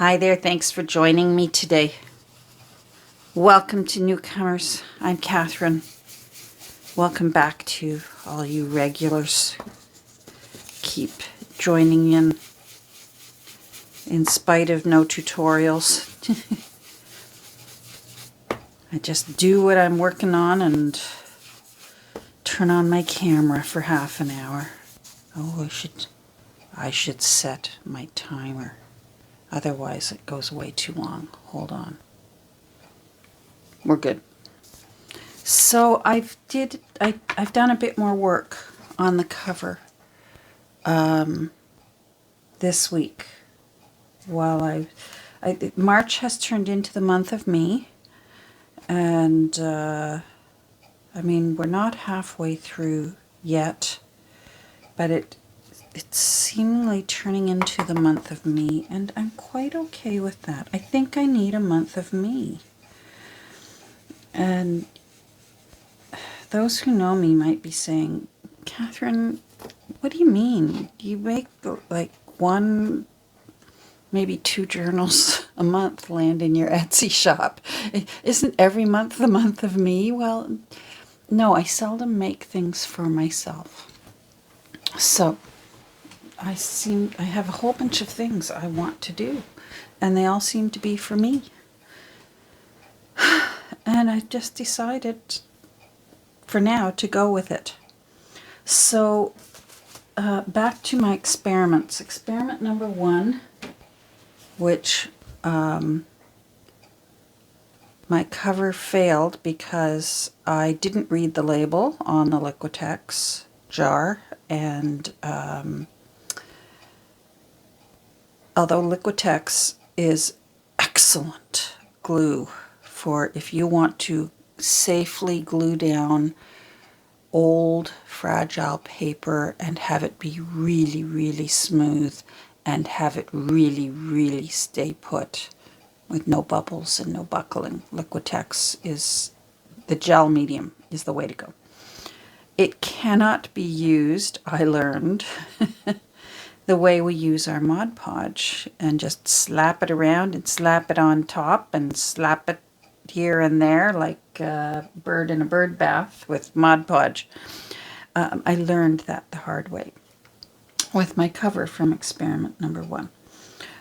Hi there, thanks for joining me today. Welcome to newcomers. I'm Catherine. Welcome back to all you regulars. Keep joining in spite of no tutorials. I just do what I'm working on and turn on my camera for half an hour. Oh, I should set my timer. Otherwise it goes way too long. Hold on. We're good. So I've done a bit more work on the cover this week. While March has turned into the month of me, and I mean we're not halfway through yet, but it's seemingly turning into the month of me, and I'm quite okay with that. I think I need a month of me. And those who know me might be saying, Catherine, what do you mean? You make like one, maybe 2 journals a month land in your Etsy shop. Isn't every month the month of me? Well, no, I seldom make things for myself. So I have a whole bunch of things I want to do, and they all seem to be for me. And I just decided for now to go with it. So back to my experiments. Experiment number 1, which my cover failed because I didn't read the label on the Liquitex jar, and although Liquitex is excellent glue for if you want to safely glue down old fragile paper and have it be really, really smooth and have it really, really stay put with no bubbles and no buckling. Liquitex is the gel medium is the way to go. It cannot be used, I learned, the way we use our Mod Podge and just slap it around and slap it on top and slap it here and there like a bird in a bird bath with Mod Podge. I learned that the hard way with my cover from experiment number 1.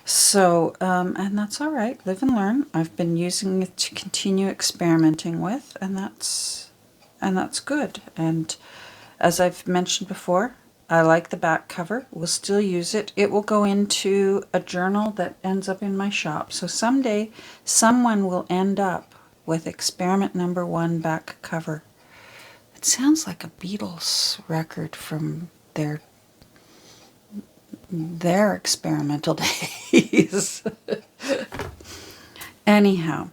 So, and that's all right, live and learn. I've been using it to continue experimenting with, and that's good. And as I've mentioned before, I like the back cover. We'll still use it. It will go into a journal that ends up in my shop. So someday someone will end up with experiment number 1 back cover. It sounds like a Beatles record from their experimental days. Anyhow,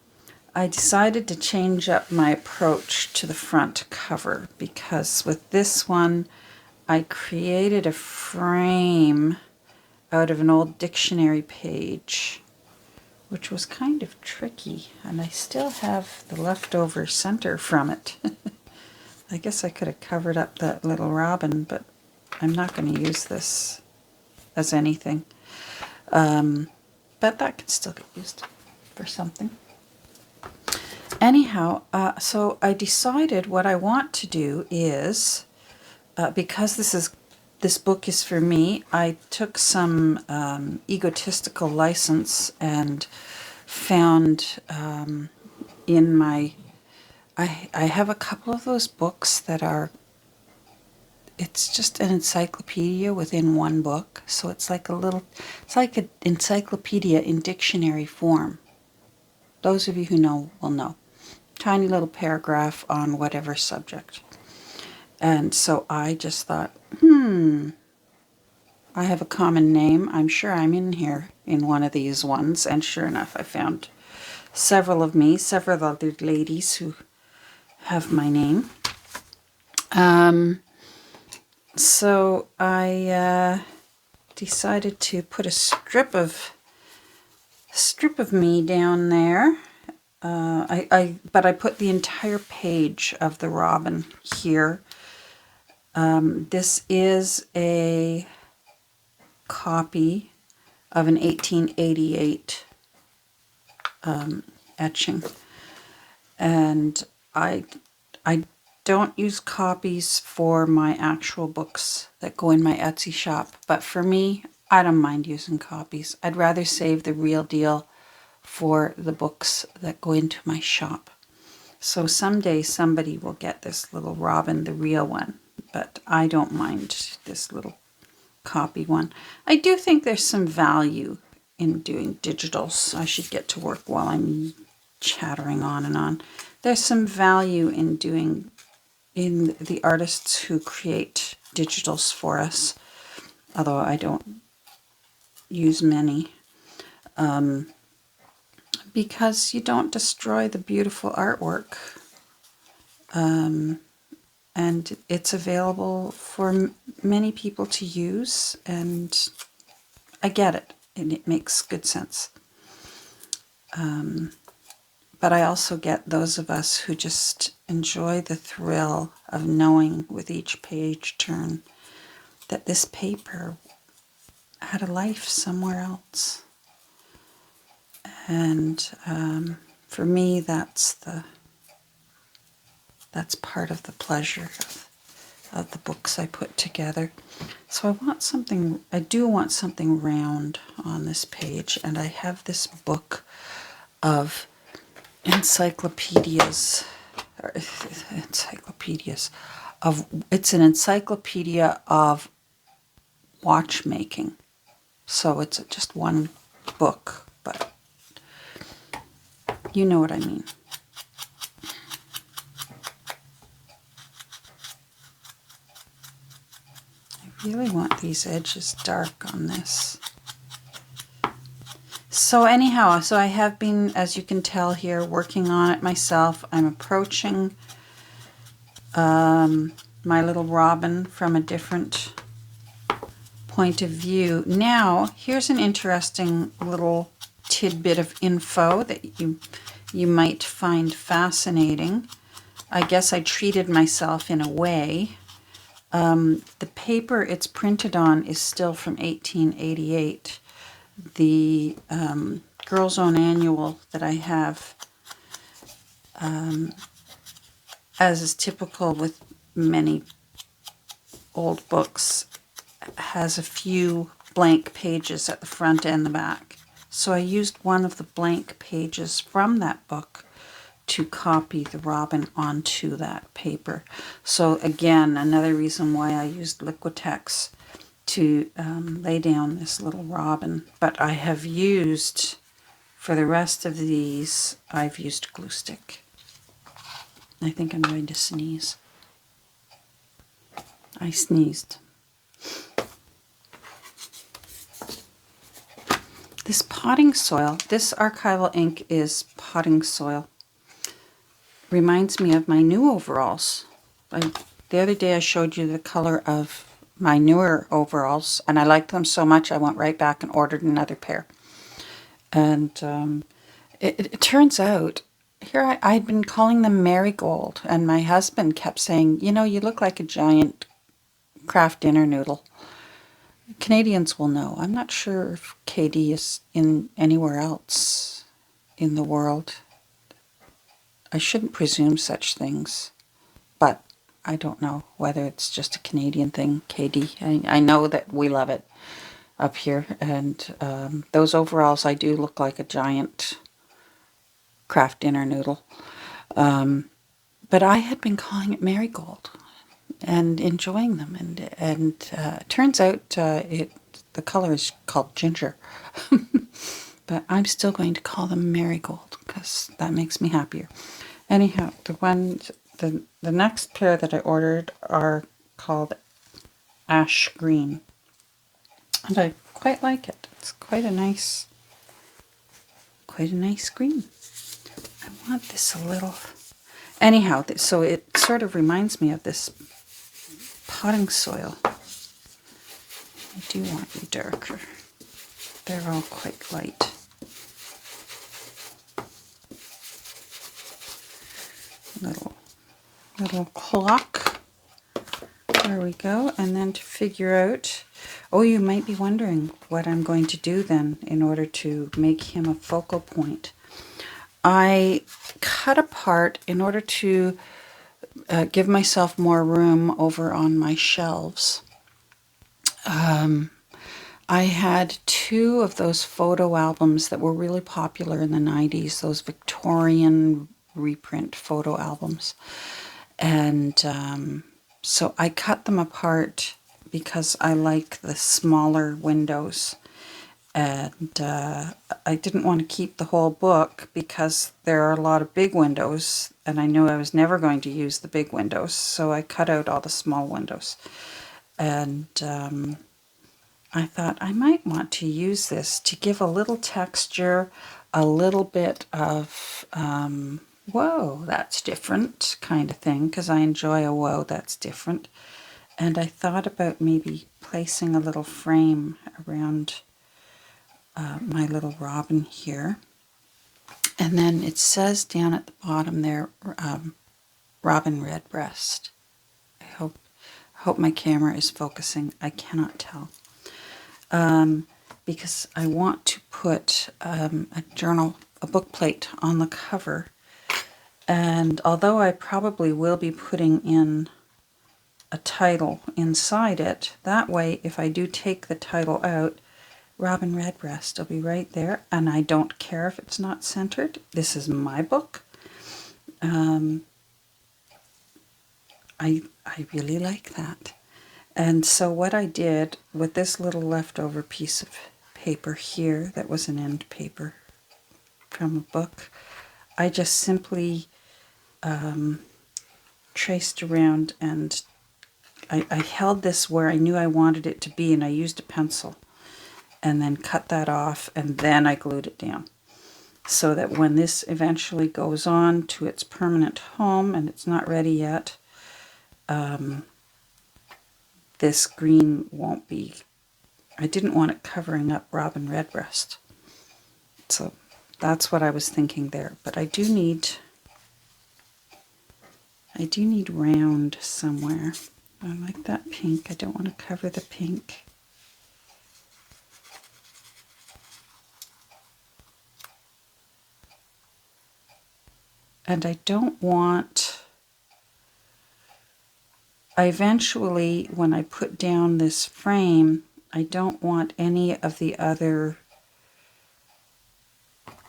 I decided to change up my approach to the front cover because with this one I created a frame out of an old dictionary page, which was kind of tricky, and I still have the leftover center from it. I guess I could have covered up that little robin, but I'm not going to use this as anything. But that can still get used for something. Anyhow, so I decided what I want to do is, because this book is for me, I took some egotistical license and found in my... I have a couple of those books that are... It's just an encyclopedia within one book. So it's like it's like an encyclopedia in dictionary form. Those of you who know will know. Tiny little paragraph on whatever subject. And so I just thought, I have a common name. I'm sure I'm in here in one of these ones. And sure enough, I found several other ladies who have my name. So I decided to put a strip of me down there. But I put the entire page of the robin here. This is a copy of an 1888 etching. And I don't use copies for my actual books that go in my Etsy shop, but for me, I don't mind using copies. I'd rather save the real deal for the books that go into my shop. So someday somebody will get this little robin, the real one, but I don't mind this little copy one. I do think there's some value in doing digitals. I should get to work while I'm chattering on and on. There's some value in doing, in the artists who create digitals for us, although I don't use many, because you don't destroy the beautiful artwork. And it's available for many people to use, and I get it, and it makes good sense. But I also get those of us who just enjoy the thrill of knowing with each page turn that this paper had a life somewhere else. And for me, that's part of the pleasure of the books I put together. So I do want something round on this page, and I have this book of encyclopedias. It's an encyclopedia of watchmaking. So it's just one book, but you know what I mean. I really want these edges dark on this. So anyhow, so I have been, as you can tell here, working on it myself. I'm approaching my little robin from a different point of view. Now, here's an interesting little tidbit of info that you might find fascinating. I guess I treated myself in a way. The paper it's printed on is still from 1888. The Girls' Own Annual that I have, as is typical with many old books, has a few blank pages at the front and the back. So I used one of the blank pages from that book to copy the robin onto that paper. So again, another reason why I used Liquitex to lay down this little robin. But I have used, for the rest of these, I've used glue stick. I think I'm going to sneeze. I sneezed. This potting soil, this archival ink is potting soil. Reminds me of my new overalls. The other day I showed you the color of my newer overalls, and I liked them so much I went right back and ordered another pair. And it turns out, here I'd been calling them marigold, and my husband kept saying, you know, you look like a giant Kraft dinner noodle. Canadians will know. I'm not sure if KD is in anywhere else in the world. I shouldn't presume such things, but I don't know whether it's just a Canadian thing, KD. I know that we love it up here, and those overalls, I do look like a giant Kraft dinner noodle. But I had been calling it marigold and enjoying them, and it turns out the color is called ginger. But I'm still going to call them marigold because that makes me happier. Anyhow, the next pair that I ordered are called ash green, and I quite like it. It's quite a nice green. I want this a little. Anyhow, so it sort of reminds me of this potting soil. I do want you darker. They're all quite light. Little clock. There we go. And then to figure out, oh, you might be wondering what I'm going to do then in order to make him a focal point. I cut apart in order to give myself more room over on my shelves. I had two of those photo albums that were really popular in the 90s, those Victorian reprint photo albums. And so I cut them apart because I like the smaller windows. And I didn't want to keep the whole book because there are a lot of big windows, and I knew I was never going to use the big windows, so I cut out all the small windows. And I thought I might want to use this to give a little texture, a little bit of, whoa, that's different kind of thing, because I enjoy a whoa, that's different. And I thought about maybe placing a little frame around my little robin here. And then it says down at the bottom there, Robin Redbreast. I hope my camera is focusing. I cannot tell. Because I want to put a book plate on the cover. And although I probably will be putting in a title inside it, that way if I do take the title out, Robin Redbreast will be right there, and I don't care if it's not centered. This is my book. I really like that. And so what I did with this little leftover piece of paper here that was an end paper from a book, I just simply traced around, and I held this where I knew I wanted it to be, and I used a pencil and then cut that off, and then I glued it down. So that when this eventually goes on to its permanent home, and it's not ready yet, this green won't be, I didn't want it covering up Robin Redbreast. So that's what I was thinking there. But I do need round somewhere. I like that pink. I don't want to cover the pink. And I don't want, I eventually, when I put down this frame, I don't want any of the other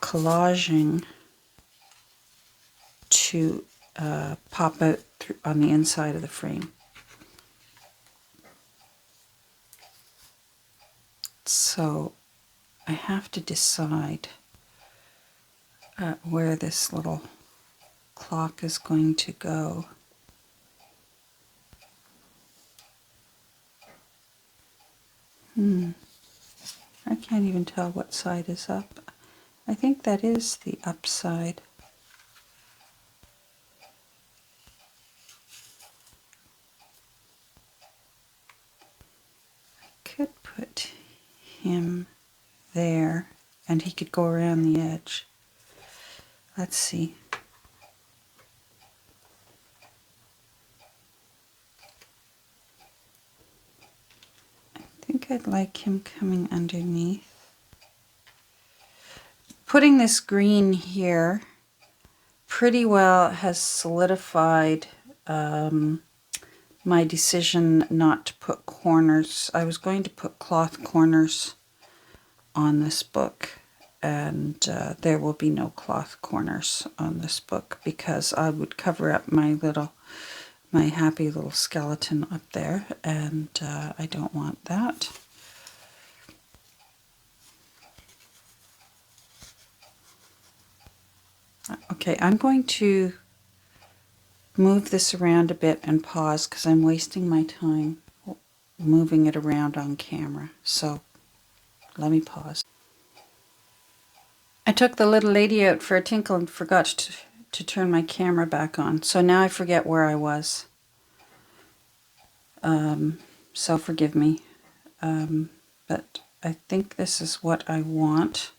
collaging to pop out on the inside of the frame. So I have to decide where this little clock is going to go. I can't even tell what side is up. I think that is the up side. I could put him there, and he could go around the edge. Let's see. I think I'd like him coming underneath. Putting this green here pretty well has solidified my decision not to put corners. I was going to put cloth corners on this book, and there will be no cloth corners on this book because I would cover up my happy little skeleton up there, and I don't want that. Okay, I'm going to move this around a bit and pause because I'm wasting my time moving it around on camera. So let me pause. I took the little lady out for a tinkle and forgot to turn my camera back on. So now I forget where I was. So forgive me. But I think this is what I want.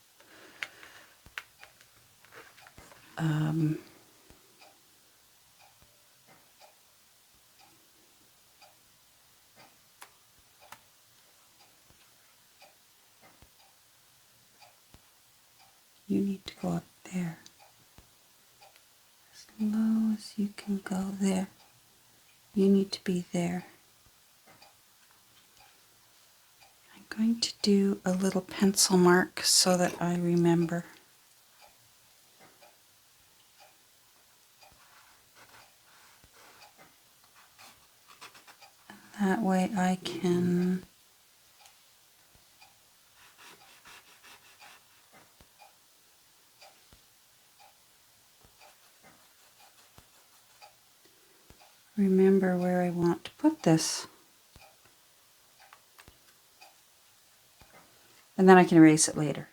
You need to go up there. there. You need to be there. I'm going to do a little pencil mark so that I remember. That way I can remember where I want to put this. And then I can erase it later.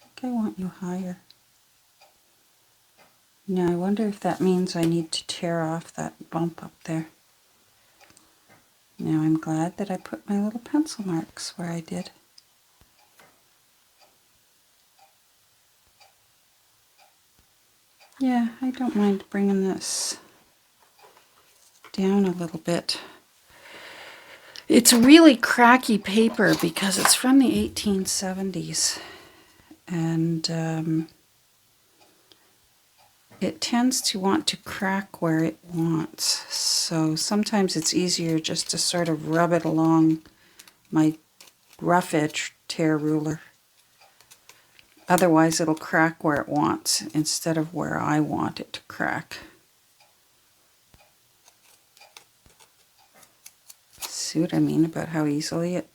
I think I want you higher. Now I wonder if that means I need to tear off that bump up there. Now I'm glad that I put my little pencil marks where I did. Yeah, I don't mind bringing this down a little bit. It's really cracky paper because it's from the 1870s, and it tends to want to crack where it wants. So sometimes it's easier just to sort of rub it along my rough edge tear ruler. Otherwise it'll crack where it wants instead of where I want it to crack. See what I mean about how easily it...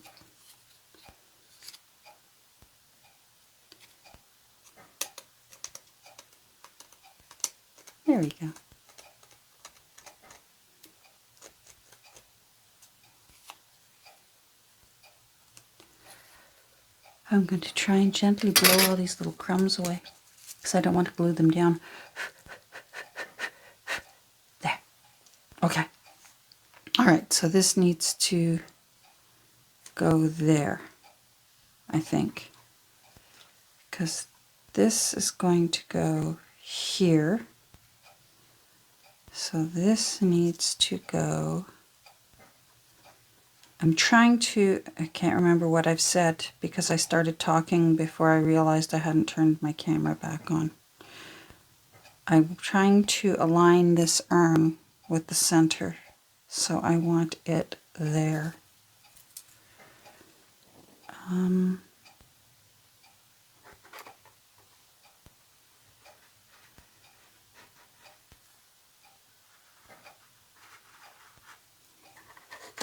There we go. I'm going to try and gently blow all these little crumbs away because I don't want to glue them down. There. Okay. All right, so this needs to go there, I think, because this is going to go here. So this needs to go... I'm trying to... I can't remember what I've said because I started talking before I realized I hadn't turned my camera back on. I'm trying to align this arm with the center. So I want it there.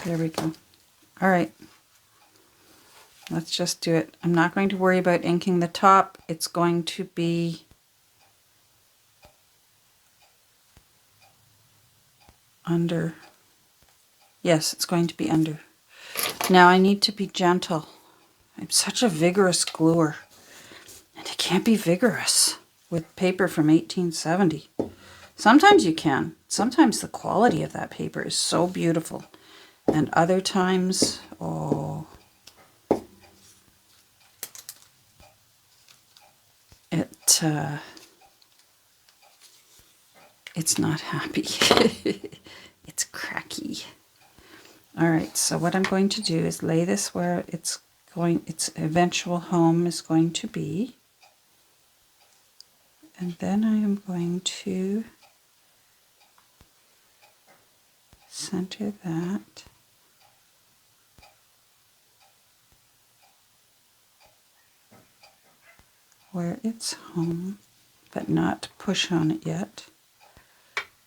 There we go. All right. Let's just do it. I'm not going to worry about inking the top. It's going to be under. Yes, it's going to be under. Now I need to be gentle. I'm such a vigorous gluer. And you can't be vigorous with paper from 1870. Sometimes you can. Sometimes the quality of that paper is so beautiful. And other times, oh, it's not happy. It's cracky. All right, so what I'm going to do is lay this where its eventual home is going to be. And then I am going to center that. Where it's home, but not push on it yet,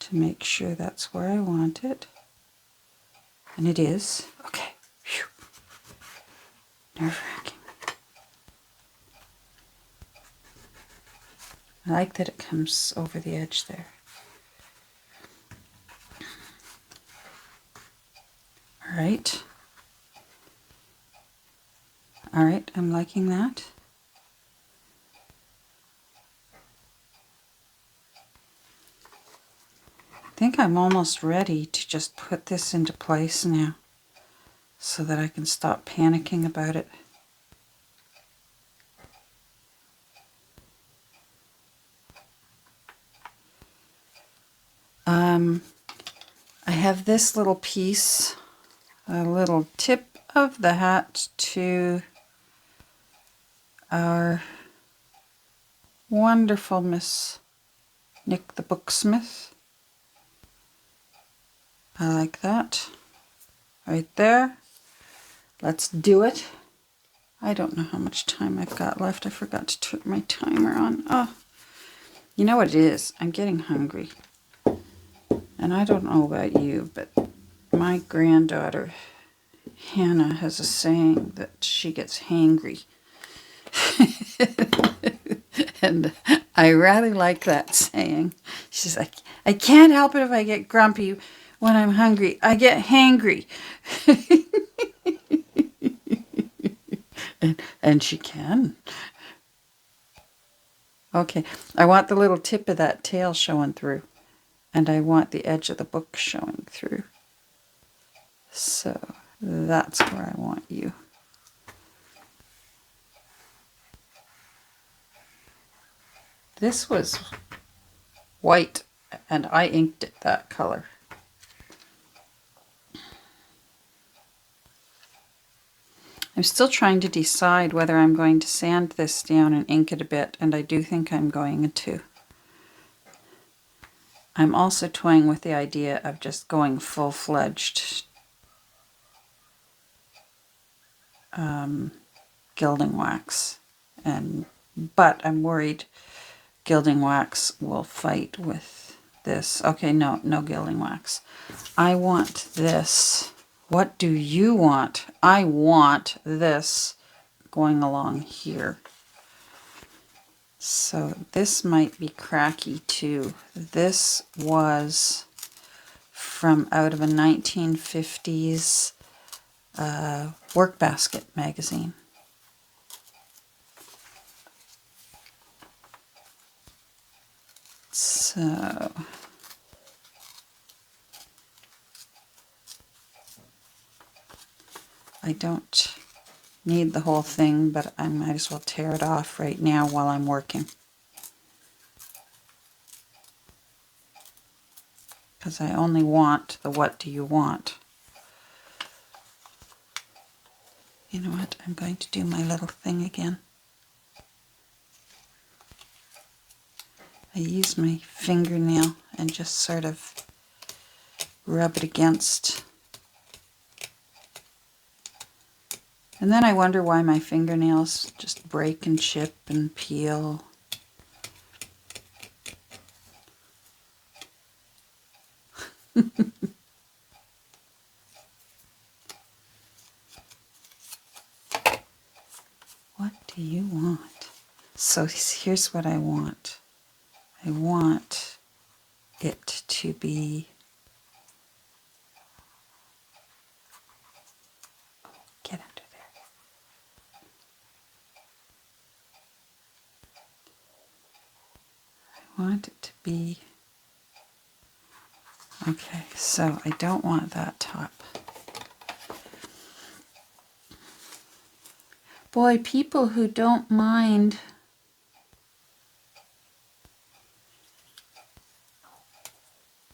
to make sure that's where I want it. And it is. Okay. Whew. Nerve-wracking. I like that it comes over the edge there. All right. All right, I'm liking that. I think I'm almost ready to just put this into place now so that I can stop panicking about it. I have this little piece, a little tip of the hat to our Wonderful, Miss Nick the Booksmith. I like that. Right there. Let's do it. I don't know how much time I've got left. I forgot to turn my timer on. Oh, you know what it is? I'm getting hungry. And I don't know about you, but my granddaughter, Hannah, has a saying that she gets hangry. And I rather like that saying. She's like, I can't help it if I get grumpy when I'm hungry. I get hangry. and she can. Okay, I want the little tip of that tail showing through. And I want the edge of the book showing through. So that's where I want you. This was white, and I inked it that color. I'm still trying to decide whether I'm going to sand this down and ink it a bit, and I do think I'm going to. I'm also toying with the idea of just going full-fledged gilding wax, but I'm worried gilding wax will fight with this. Okay, no gilding wax. I want this. What do you want? I want this going along here. So this might be cracky too. This was from out of a 1950s Workbasket magazine. So I don't need the whole thing, but I might as well tear it off right now while I'm working. Because I only want the what do you want. You know what? I'm going to do my little thing again. I use my fingernail and just sort of rub it against. And then I wonder why my fingernails just break and chip and peel. What do you want? So here's what I want. I want it to be get under there. I want it to be okay, so I don't want that top. Boy, people who don't mind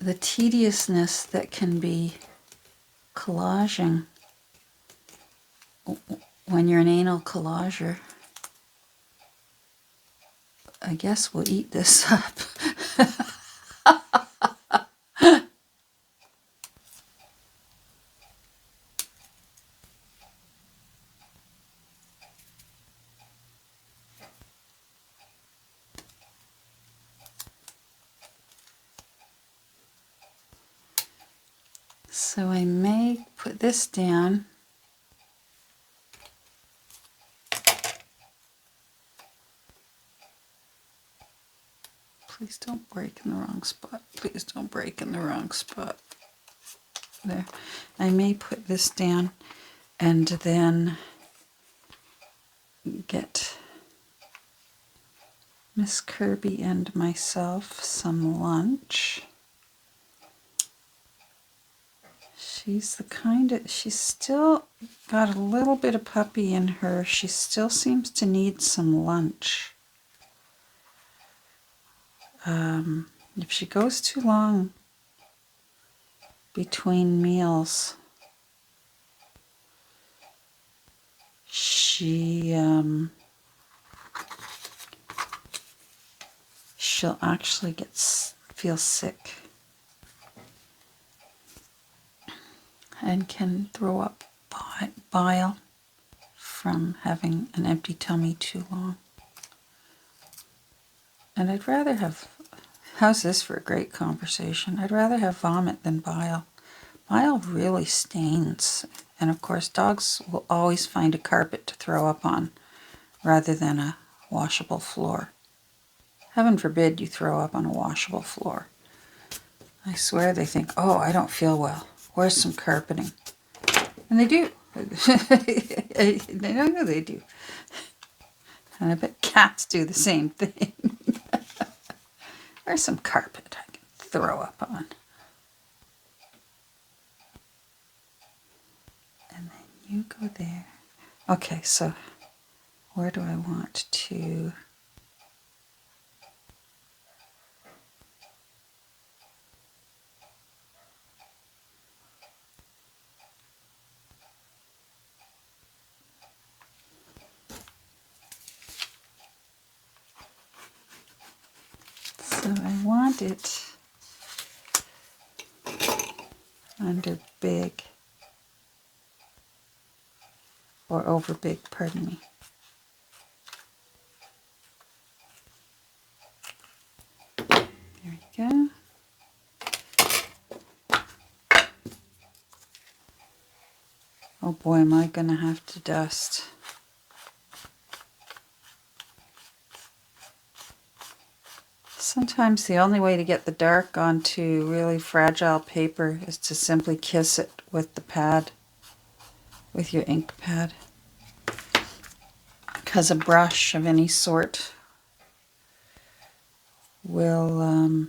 the tediousness that can be collaging when you're an anal collager, I guess we'll eat this up. So I may put this down. Please don't break in the wrong spot. Please don't break in the wrong spot. There. I may put this down and then get Miss Kirby and myself some lunch. She's the kind of, she's still got a little bit of puppy in her. She still seems to need some lunch. If she goes too long between meals, she she'll actually feel sick and can throw up bile from having an empty tummy too long. And I'd rather have, how's this for a great conversation? I'd rather have vomit than bile. Bile really stains. And of course, dogs will always find a carpet to throw up on rather than a washable floor. Heaven forbid you throw up on a washable floor. I swear they think, oh, I don't feel well. Where's some carpeting? And they do. I know they do. And I bet cats do the same thing. Where's some carpet I can throw up on? And then you go there. Okay, so where do I want to... So I want it under big, or over big, pardon me. There we go. Oh boy, am I going to have to dust. Sometimes the only way to get the dark onto really fragile paper is to simply kiss it with the pad, with your ink pad. Because a brush of any sort will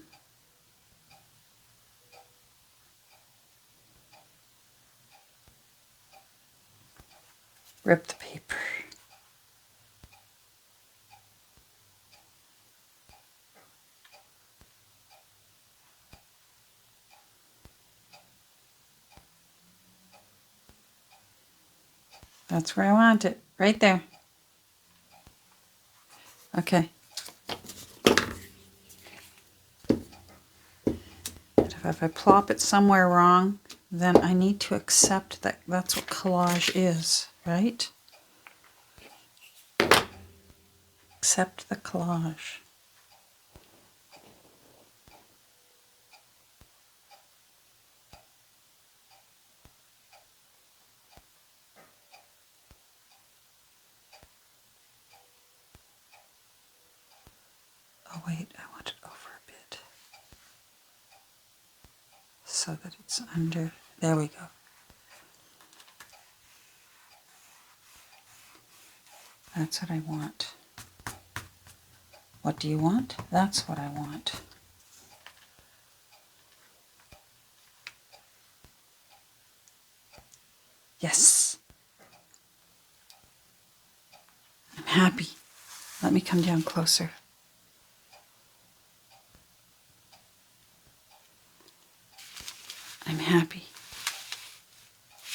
rip the paper. That's where I want it, right there. Okay. But if I plop it somewhere wrong, then I need to accept that that's what collage is, right? Accept the collage. Oh wait, I want it over a bit. So that it's under, there we go. That's what I want. What do you want? That's what I want. Yes. I'm happy. Let me come down closer. I'm happy.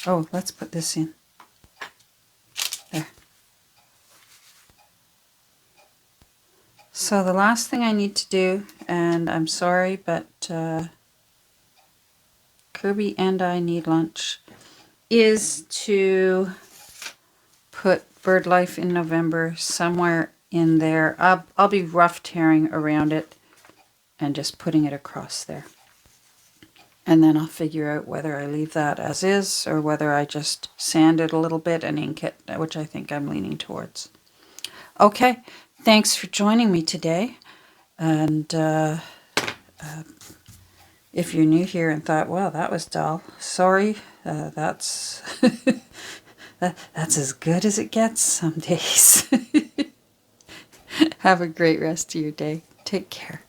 Oh, let's put this in. There. So the last thing I need to do, and I'm sorry, but Kirby and I need lunch, is to put BirdLife in November somewhere in there. I'll be rough tearing around it and just putting it across there. And then I'll figure out whether I leave that as is or whether I just sand it a little bit and ink it, which I think I'm leaning towards. Okay, thanks for joining me today. And if you're new here and thought, well, that was dull, sorry, that's that's as good as it gets some days. Have a great rest of your day. Take care.